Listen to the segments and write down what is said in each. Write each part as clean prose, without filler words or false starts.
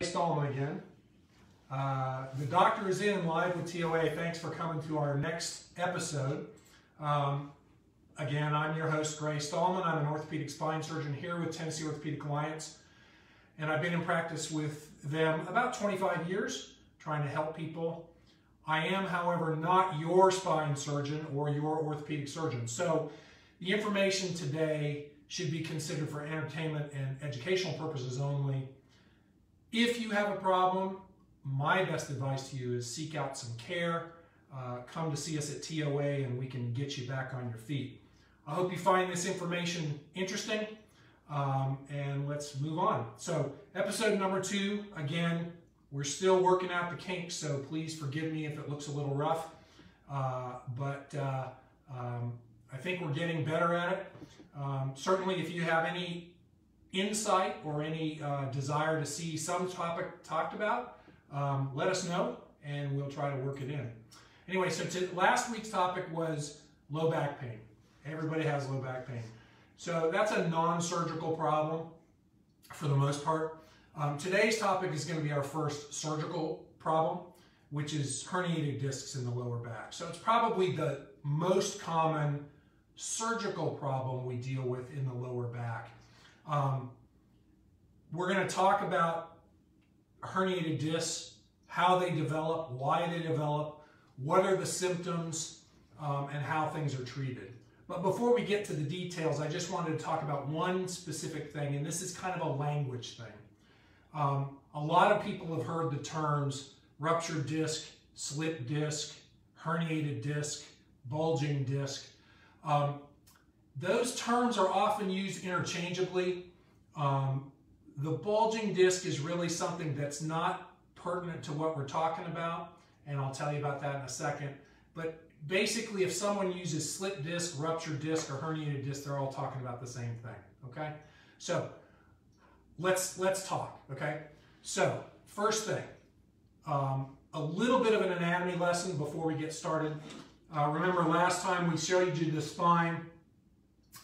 Stahlman again. The doctor is in live with TOA. Thanks for coming to our next episode. Again, I'm your host, Gray Stahlman. I'm an orthopedic spine surgeon here with Tennessee Orthopedic Alliance. And I've been in practice with them about 25 years, trying to help people. I am, however, not your spine surgeon or your orthopedic surgeon. So the information today should be considered for entertainment and educational purposes only. If you have a problem, my best advice to you is seek out some care. Come to see us at TOA and we can get you back on your feet. I hope you find this information interesting, and let's move on. So episode number 2, again, we're still working out the kinks, so please forgive me if it looks a little rough, but I think we're getting better at it. Certainly if you have any insight or any desire to see some topic talked about, let us know and we'll try to work it in. Anyway, so last week's topic was low back pain. Everybody has low back pain. So that's a non-surgical problem for the most part. Today's topic is going to be our first surgical problem, which is herniated discs in the lower back. So it's probably the most common surgical problem we deal with in the lower back. We're going to talk about herniated discs, how they develop, why they develop, what are the symptoms, and how things are treated. But before we get to the details, I just wanted to talk about one specific thing, and this is kind of a language thing. A lot of people have heard the terms ruptured disc, slipped disc, herniated disc, bulging disc. Those terms are often used interchangeably. The bulging disc is really something that's not pertinent to what we're talking about, and I'll tell you about that in a second. But basically, if someone uses slipped disc, ruptured disc, or herniated disc, they're all talking about the same thing, okay? So let's talk, okay? So first thing, a little bit of an anatomy lesson before we get started. Remember last time we showed you the spine.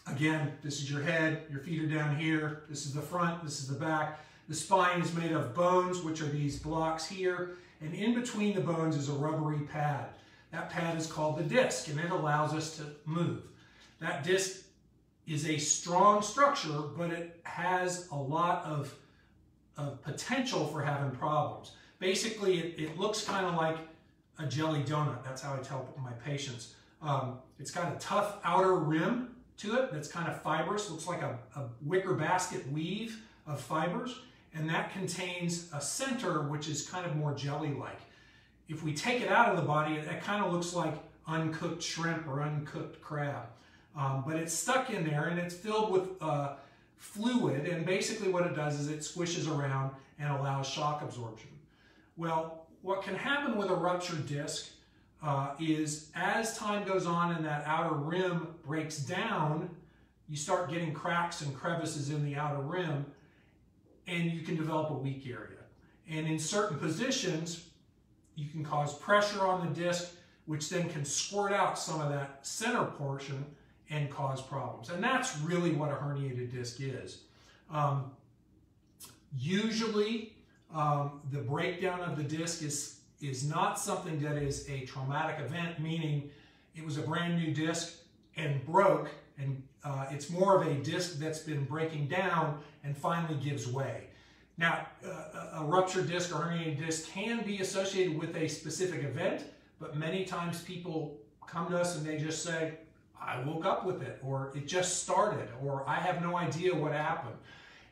Again, this is your head, your feet are down here, this is the front, this is the back. The spine is made of bones, which are these blocks here, and in between the bones is a rubbery pad. That pad is called the disc, and it allows us to move. That disc is a strong structure, but it has a lot of potential for having problems. Basically, it looks kind of like a jelly donut. That's how I tell my patients. It's got a tough outer rim to it that's kind of fibrous, looks like a wicker basket weave of fibers, and that contains a center which is kind of more jelly-like. If we take it out of the body, it kind of looks like uncooked shrimp or uncooked crab. But it's stuck in there and it's filled with fluid, and basically what it does is it squishes around and allows shock absorption. Well, what can happen with a ruptured disc is as time goes on and that outer rim breaks down, you start getting cracks and crevices in the outer rim, and you can develop a weak area. And in certain positions, you can cause pressure on the disc, which then can squirt out some of that center portion and cause problems. And that's really what a herniated disc is. Usually, the breakdown of the disc is not something that is a traumatic event, meaning it was a brand new disc and broke, and it's more of a disc that's been breaking down and finally gives way. Now, a ruptured disc or herniated disc can be associated with a specific event, but many times people come to us and they just say, I woke up with it, or it just started, or I have no idea what happened.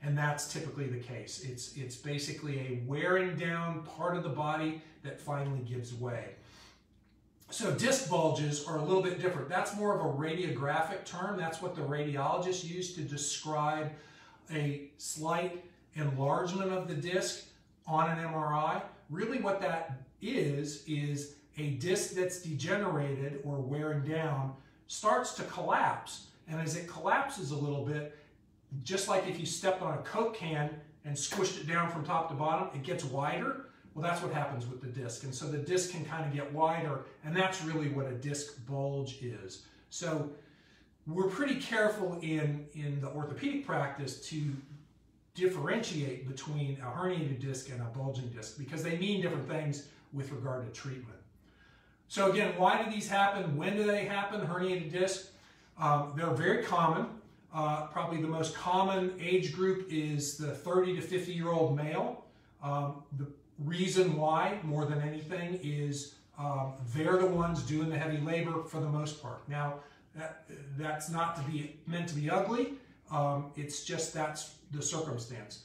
And that's typically the case. It's basically a wearing down part of the body that finally gives way. So disc bulges are a little bit different. That's more of a radiographic term. That's what the radiologists use to describe a slight enlargement of the disc on an MRI. Really what that is a disc that's degenerated or wearing down starts to collapse. And as it collapses a little bit, just like if you stepped on a Coke can and squished it down from top to bottom, it gets wider. Well, that's what happens with the disc. And so the disc can kind of get wider, and that's really what a disc bulge is. So we're pretty careful in the orthopedic practice to differentiate between a herniated disc and a bulging disc because they mean different things with regard to treatment. So again, why do these happen? When do they happen? Herniated disc, they're very common. Probably the most common age group is the 30 to 50-year-old male. The reason why, more than anything, is they're the ones doing the heavy labor for the most part. Now, that's not meant to be ugly. It's just that's the circumstance.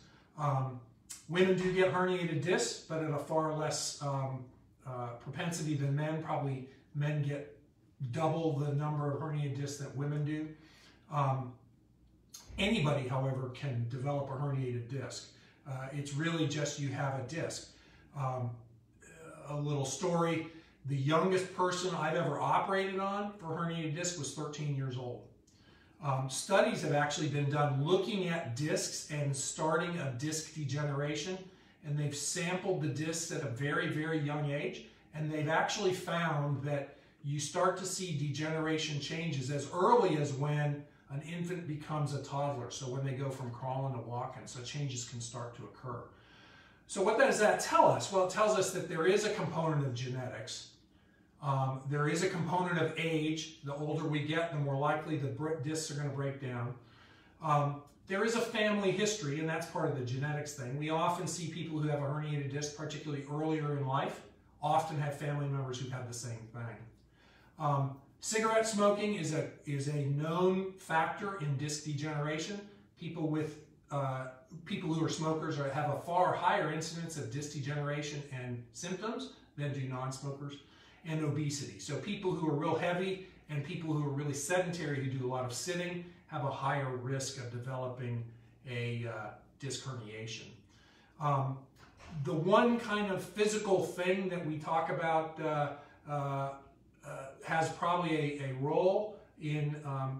Women do get herniated discs, but at a far less propensity than men. Probably men get double the number of herniated discs that women do. Anybody, however, can develop a herniated disc. It's really just you have a disc. A little story, the youngest person I've ever operated on for herniated disc was 13 years old. Studies have actually been done looking at discs and starting a disc degeneration, and they've sampled the discs at a very, very young age, and they've actually found that you start to see degeneration changes as early as when an infant becomes a toddler, so when they go from crawling to walking, so changes can start to occur. So what does that tell us? Well, it tells us that there is a component of genetics. There is a component of age. The older we get, the more likely the discs are going to break down. There is a family history, and that's part of the genetics thing. We often see people who have a herniated disc, particularly earlier in life, often have family members who've had the same thing. Cigarette smoking is a known factor in disc degeneration. People who are smokers have a far higher incidence of disc degeneration and symptoms than do non-smokers. And obesity. So people who are real heavy and people who are really sedentary, who do a lot of sitting, have a higher risk of developing a disc herniation. The one kind of physical thing that we talk about has probably a role in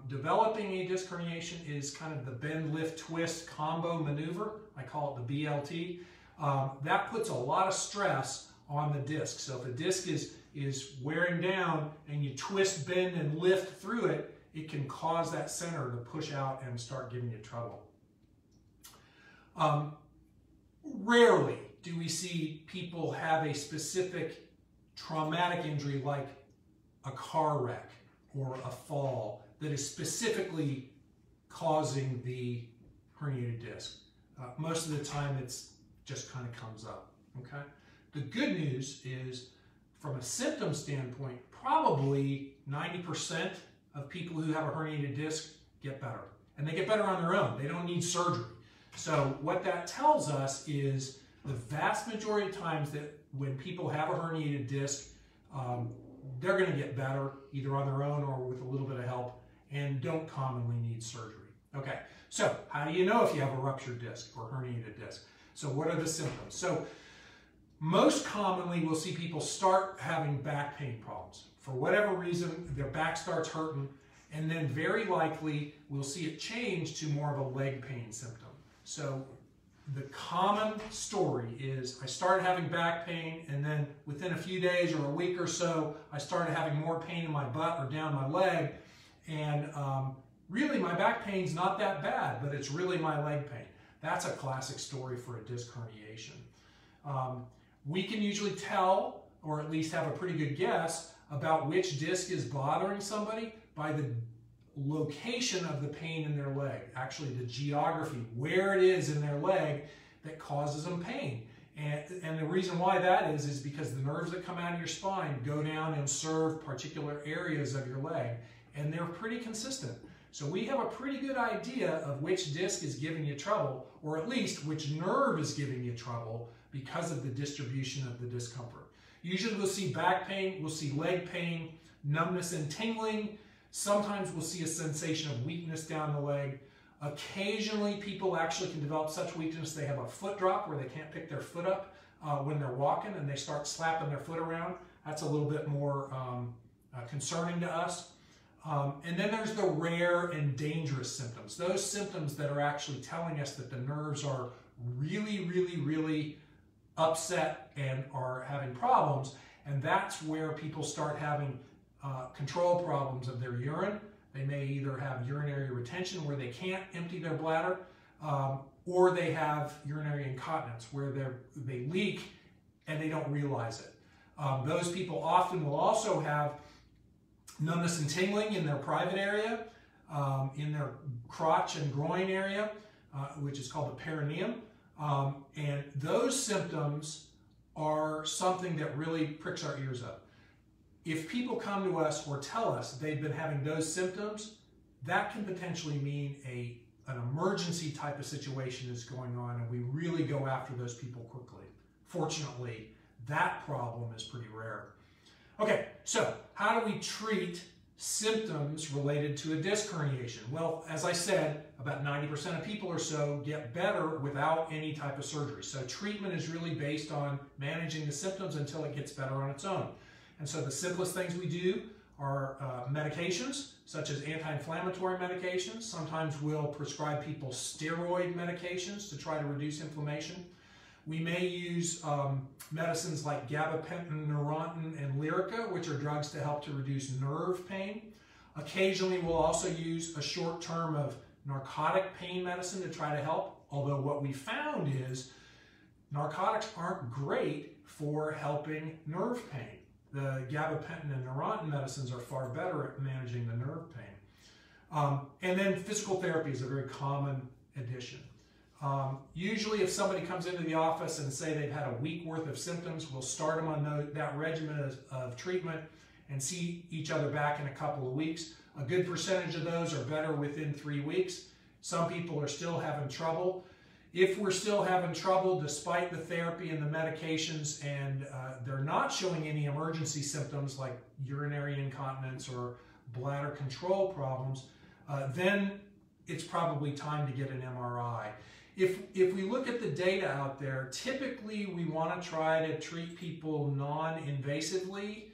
developing a disc herniation is kind of the bend, lift, twist combo maneuver. I call it the BLT. That puts a lot of stress on the disc. So if a disc is wearing down and you twist, bend, and lift through it, it can cause that center to push out and start giving you trouble. Rarely do we see people have a specific traumatic injury like a car wreck or a fall that is specifically causing the herniated disc. Most of the time it's just kind of comes up, okay? The good news is, from a symptom standpoint, probably 90% of people who have a herniated disc get better. And they get better on their own. They don't need surgery. So what that tells us is the vast majority of times that when people have a herniated disc, they're going to get better either on their own or with a little bit of help and don't commonly need surgery. Okay, so how do you know if you have a ruptured disc or herniated disc? So what are the symptoms? So most commonly, we'll see people start having back pain problems. For whatever reason, their back starts hurting, and then very likely, we'll see it change to more of a leg pain symptom. So the common story is I started having back pain, and then within a few days or a week or so, I started having more pain in my butt or down my leg, and really my back pain's not that bad, but it's really my leg pain. That's a classic story for a disc herniation. We can usually tell, or at least have a pretty good guess, about which disc is bothering somebody by the location of the pain in their leg, actually the geography, where it is in their leg that causes them pain. And the reason why that is because the nerves that come out of your spine go down and serve particular areas of your leg, and they're pretty consistent. So we have a pretty good idea of which disc is giving you trouble, or at least which nerve is giving you trouble, because of the distribution of the discomfort. Usually we'll see back pain, we'll see leg pain, numbness and tingling. Sometimes we'll see a sensation of weakness down the leg. Occasionally people actually can develop such weakness they have a foot drop where they can't pick their foot up when they're walking and they start slapping their foot around. That's a little bit more concerning to us. And then there's the rare and dangerous symptoms. Those symptoms that are actually telling us that the nerves are really, really, really upset and are having problems, and that's where people start having control problems of their urine. They may either have urinary retention where they can't empty their bladder, or they have urinary incontinence where they leak and they don't realize it. Those people often will also have numbness and tingling in their private area, in their crotch and groin area, which is called the perineum. And those symptoms are something that really pricks our ears up. If people come to us or tell us they've been having those symptoms, that can potentially mean an emergency type of situation is going on, and we really go after those people quickly. Fortunately, that problem is pretty rare. Okay, so how do we treat symptoms related to a disc herniation? Well, as I said, about 90% of people or so get better without any type of surgery. So treatment is really based on managing the symptoms until it gets better on its own. And so the simplest things we do are medications, such as anti-inflammatory medications. Sometimes we'll prescribe people steroid medications to try to reduce inflammation. We may use medicines like gabapentin, Neurontin, and Lyrica, which are drugs to help to reduce nerve pain. Occasionally, we'll also use a short term of narcotic pain medicine to try to help, although what we found is narcotics aren't great for helping nerve pain. The gabapentin and Neurontin medicines are far better at managing the nerve pain. And then physical therapy is a very common addition. Usually if somebody comes into the office and say they've had a week worth of symptoms, we'll start them on that regimen of treatment and see each other back in a couple of weeks. A good percentage of those are better within 3 weeks. Some people are still having trouble. If we're still having trouble despite the therapy and the medications and they're not showing any emergency symptoms like urinary incontinence or bladder control problems, then it's probably time to get an MRI. If we look at the data out there, typically we want to try to treat people non-invasively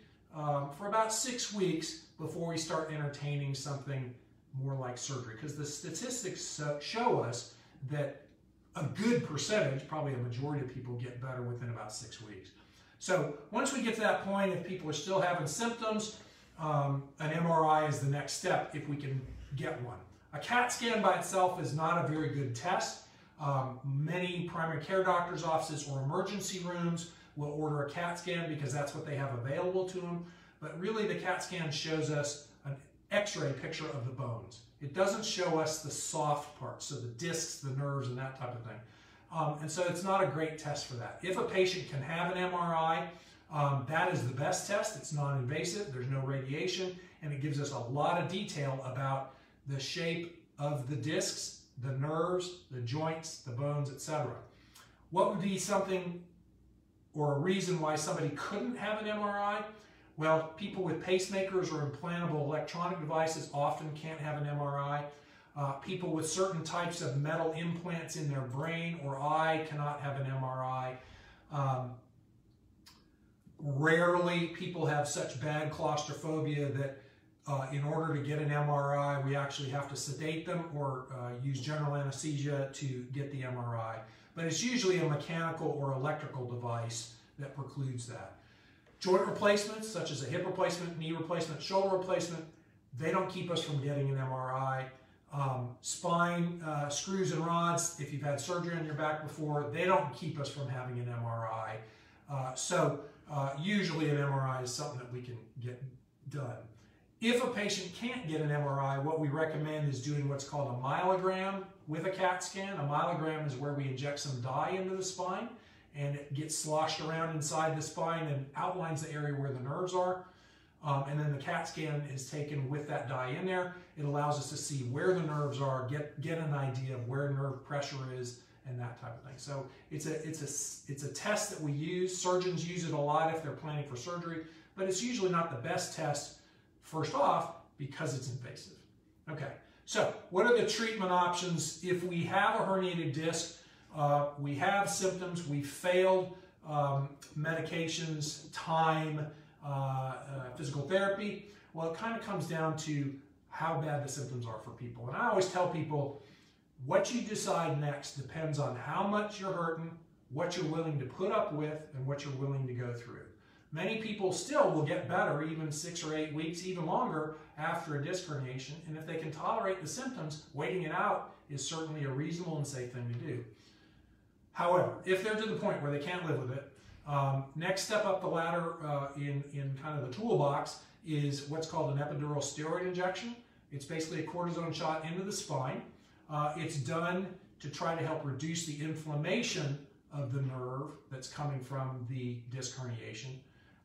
for about 6 weeks before we start entertaining something more like surgery, because the statistics show us that a good percentage, probably a majority of people, get better within about 6 weeks. So once we get to that point, if people are still having symptoms, an MRI is the next step if we can get one. A CAT scan by itself is not a very good test. Many primary care doctors' offices or emergency rooms will order a CAT scan because that's what they have available to them. But really the CAT scan shows us an X-ray picture of the bones. It doesn't show us the soft parts, so the discs, the nerves, and that type of thing. And so it's not a great test for that. If a patient can have an MRI, that is the best test. It's non-invasive, there's no radiation, and it gives us a lot of detail about the shape of the discs, the nerves, the joints, the bones, etc. What would be something or a reason why somebody couldn't have an MRI? Well, people with pacemakers or implantable electronic devices often can't have an MRI. People with certain types of metal implants in their brain or eye cannot have an MRI. Rarely people have such bad claustrophobia that in order to get an MRI, we actually have to sedate them or use general anesthesia to get the MRI. But it's usually a mechanical or electrical device that precludes that. Joint replacements, such as a hip replacement, knee replacement, shoulder replacement, they don't keep us from getting an MRI. Spine screws and rods, if you've had surgery on your back before, they don't keep us from having an MRI. So usually an MRI is something that we can get done. If a patient can't get an MRI, what we recommend is doing what's called a myelogram with a CAT scan. A myelogram is where we inject some dye into the spine and it gets sloshed around inside the spine and outlines the area where the nerves are. And then the CAT scan is taken with that dye in there. It allows us to see where the nerves are, get an idea of where nerve pressure is, and that type of thing. So it's a test that we use. Surgeons use it a lot if they're planning for surgery, but it's usually not the best test first off because it's invasive. Okay, so what are the treatment options if we have a herniated disc? We have symptoms, we failed medications, time, physical therapy. Well, it kind of comes down to how bad the symptoms are for people. And I always tell people, what you decide next depends on how much you're hurting, what you're willing to put up with, and what you're willing to go through. Many people still will get better even 6 or 8 weeks, even longer after a disc herniation. And if they can tolerate the symptoms, waiting it out is certainly a reasonable and safe thing to do. However, if they're to the point where they can't live with it, next step up the ladder in kind of the toolbox is what's called an epidural steroid injection. It's basically a cortisone shot into the spine. It's done to try to help reduce the inflammation of the nerve that's coming from the disc herniation.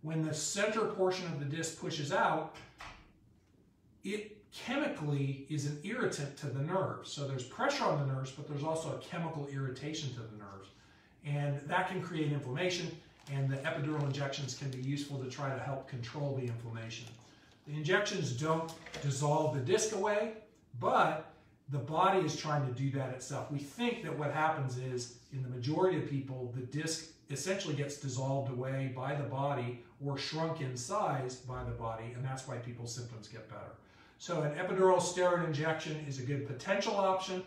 When the center portion of the disc pushes out, it chemically is an irritant to the nerves. So there's pressure on the nerves, but there's also a chemical irritation to the nerves. And that can create inflammation, and the epidural injections can be useful to try to help control the inflammation. The injections don't dissolve the disc away, but the body is trying to do that itself. We think that what happens is, in the majority of people, the disc essentially gets dissolved away by the body or shrunk in size by the body, and that's why people's symptoms get better. So an epidural steroid injection is a good potential option.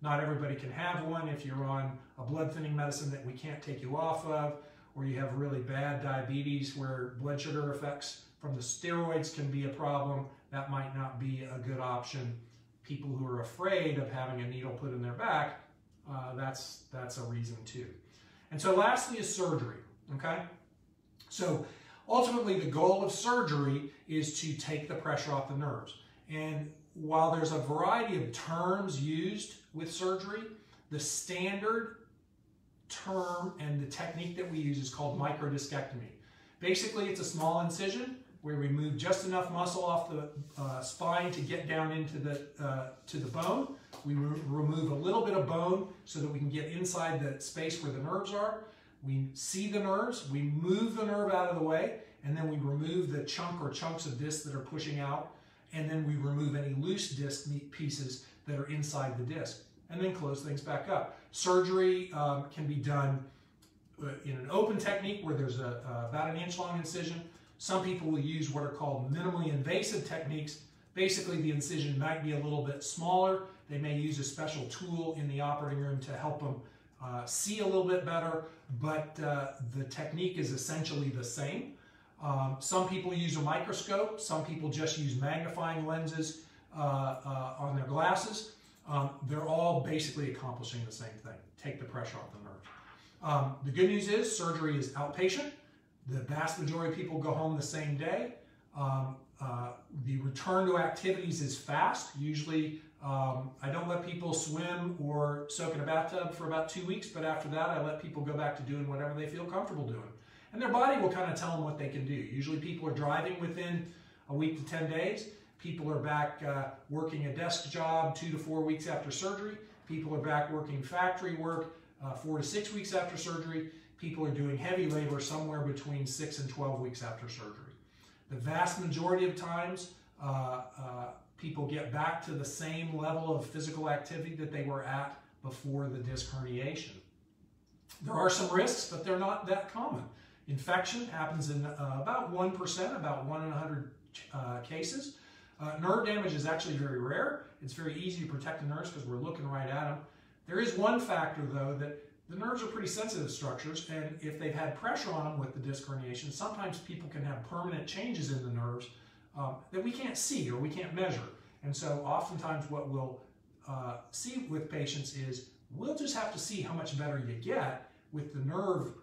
Not everybody can have one. If you're on a blood thinning medicine that we can't take you off of, or you have really bad diabetes where blood sugar effects from the steroids can be a problem, that might not be a good option. People who are afraid of having a needle put in their back, that's a reason too. And so lastly is surgery, okay? So ultimately the goal of surgery is to take the pressure off the nerves. And while there's a variety of terms used with surgery, the standard term and the technique that we use is called microdiscectomy. Basically, it's a small incision where we remove just enough muscle off the spine to get down into the bone. We remove a little bit of bone so that we can get inside the space where the nerves are. We see the nerves, we move the nerve out of the way, and then we remove the chunk or chunks of disc that are pushing out, and then we remove any loose disc pieces that are inside the disc, and then close things back up. Surgery can be done in an open technique where there's about an inch long incision. Some people will use what are called minimally invasive techniques. Basically, the incision might be a little bit smaller. They may use a special tool in the operating room to help them see a little bit better, but the technique is essentially the same. Some people use a microscope. Some people just use magnifying lenses on their glasses. They're all basically accomplishing the same thing: take the pressure off the nerve. The good news is surgery is outpatient. The vast majority of people go home the same day. The return to activities is fast. Usually, I don't let people swim or soak in a bathtub for about 2 weeks, but after that, I let people go back to doing whatever they feel comfortable doing. And their body will kind of tell them what they can do. Usually people are driving within a week to 10 days. People are back working a desk job 2 to 4 weeks after surgery. People are back working factory work 4 to 6 weeks after surgery. People are doing heavy labor somewhere between 6 and 12 weeks after surgery. The vast majority of times, people get back to the same level of physical activity that they were at before the disc herniation. There are some risks, but they're not that common. Infection happens in about 1%, about 1 in 100 cases. Nerve damage is actually very rare. It's very easy to protect the nerves because we're looking right at them. There is one factor, though, that the nerves are pretty sensitive structures, and if they've had pressure on them with the disc herniation, sometimes people can have permanent changes in the nerves that we can't see or we can't measure. And so oftentimes what we'll see with patients is we'll just have to see how much better you get with the nerve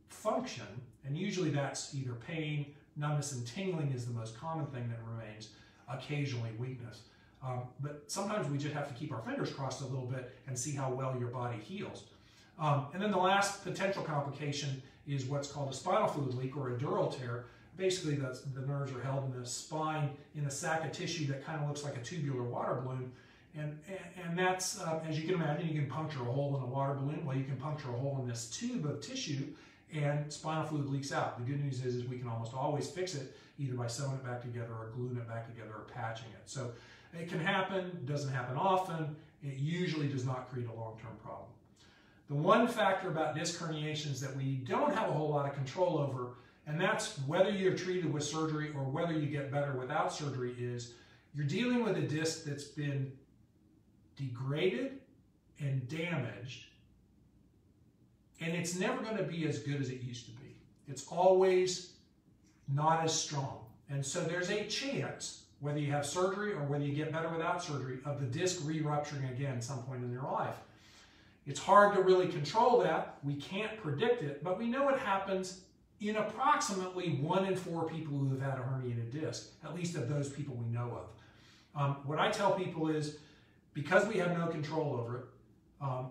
function, and usually that's either pain, numbness, and tingling is the most common thing that remains, occasionally weakness. But sometimes we just have to keep our fingers crossed a little bit and see how well your body heals. And then the last potential complication is what's called a spinal fluid leak or a dural tear. Basically, the nerves are held in the spine in a sac of tissue that kind of looks like a tubular water balloon. And that's, as you can imagine, you can puncture a hole in a water balloon. Well, you can puncture a hole in this tube of tissue and spinal fluid leaks out. The good news is we can almost always fix it either by sewing it back together or gluing it back together or patching it. So it can happen, doesn't happen often. It usually does not create a long-term problem. The one factor about disc herniations that we don't have a whole lot of control over, and that's whether you're treated with surgery or whether you get better without surgery, is you're dealing with a disc that's been degraded and damaged, and it's never going to be as good as it used to be. It's always not as strong. And so there's a chance whether you have surgery or whether you get better without surgery, of the disc re-rupturing again at some point in their life. It's hard to really control that. We can't predict it, but we know it happens in approximately 1 in 4 people who have had a herniated disc, at least of those people we know of. What I tell people is, because we have no control over it,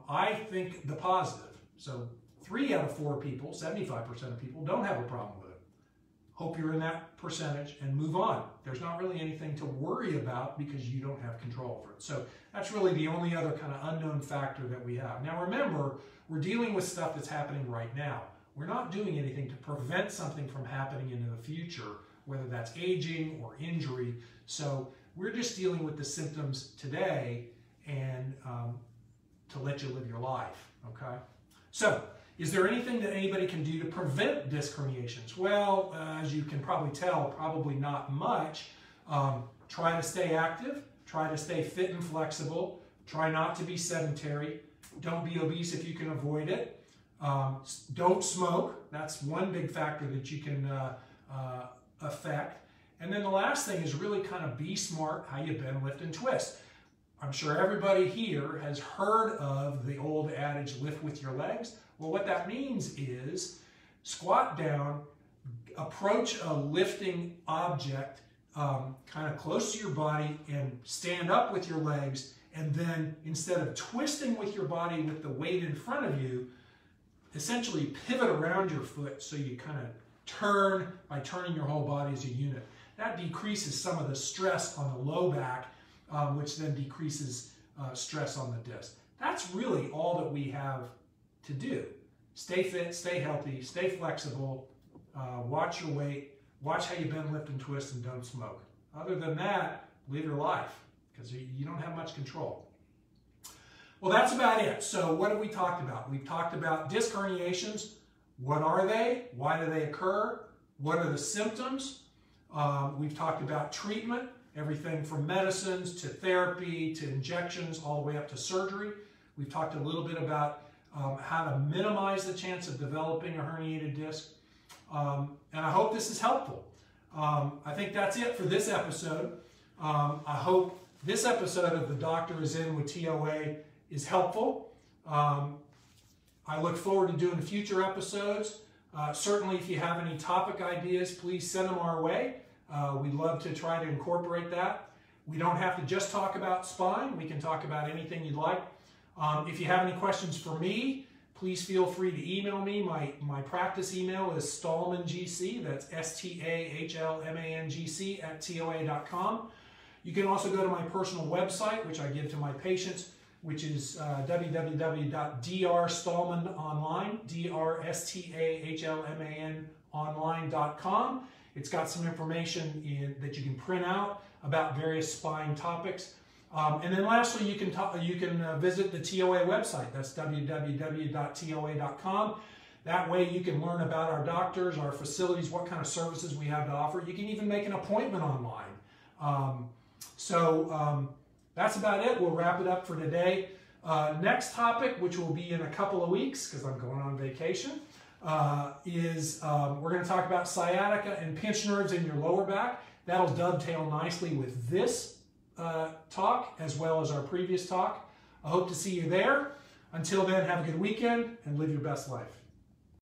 I think the positive. So 3 out of 4 people, 75% of people, don't have a problem with it. Hope you're in that percentage and move on. There's not really anything to worry about because you don't have control over it. So that's really the only other kind of unknown factor that we have. Now remember, we're dealing with stuff that's happening right now. We're not doing anything to prevent something from happening into the future, whether that's aging or injury. So we're just dealing with the symptoms today and to let you live your life, okay? So, is there anything that anybody can do to prevent disc herniations? Well, as you can probably tell, probably not much. Try to stay active, try to stay fit and flexible, try not to be sedentary, don't be obese if you can avoid it, don't smoke, that's one big factor that you can affect. And then the last thing is really kind of be smart how you bend, lift, and twist. I'm sure everybody here has heard of the old adage, lift with your legs. Well, what that means is squat down, approach a lifting object kind of close to your body and stand up with your legs, and then instead of twisting with your body with the weight in front of you, essentially pivot around your foot so you kind of turn by turning your whole body as a unit. That decreases some of the stress on the low back, which then decreases stress on the disc. That's really all that we have to do. Stay fit, stay healthy, stay flexible, watch your weight, watch how you bend, lift, and twist, and don't smoke. Other than that, live your life, because you don't have much control. Well, that's about it. So what have we talked about? We've talked about disc herniations. What are they? Why do they occur? What are the symptoms? We've talked about treatment, everything from medicines to therapy to injections all the way up to surgery. We've talked a little bit about how to minimize the chance of developing a herniated disc. And I hope this is helpful. I think that's it for this episode. I hope this episode of The Doctor Is In with TOA is helpful. I look forward to doing future episodes. Certainly, if you have any topic ideas, please send them our way. We'd love to try to incorporate that. We don't have to just talk about spine. We can talk about anything you'd like. If you have any questions for me, please feel free to email me. My practice email is stahlmangc, that's STAHLMANGC @TOA.com. You can also go to my personal website, which I give to my patients, which is www.drstahlmanonline, DRSTAHLMAN online.com. It's got some information that you can print out about various spine topics. And then lastly, you can visit the TOA website. That's www.toa.com. That way you can learn about our doctors, our facilities, what kind of services we have to offer. You can even make an appointment online. That's about it. We'll wrap it up for today. Next topic, which will be in a couple of weeks because I'm going on vacation, is we're going to talk about sciatica and pinched nerves in your lower back. That'll dovetail nicely with this talk as well as our previous talk. I hope to see you there. Until then, have a good weekend and live your best life.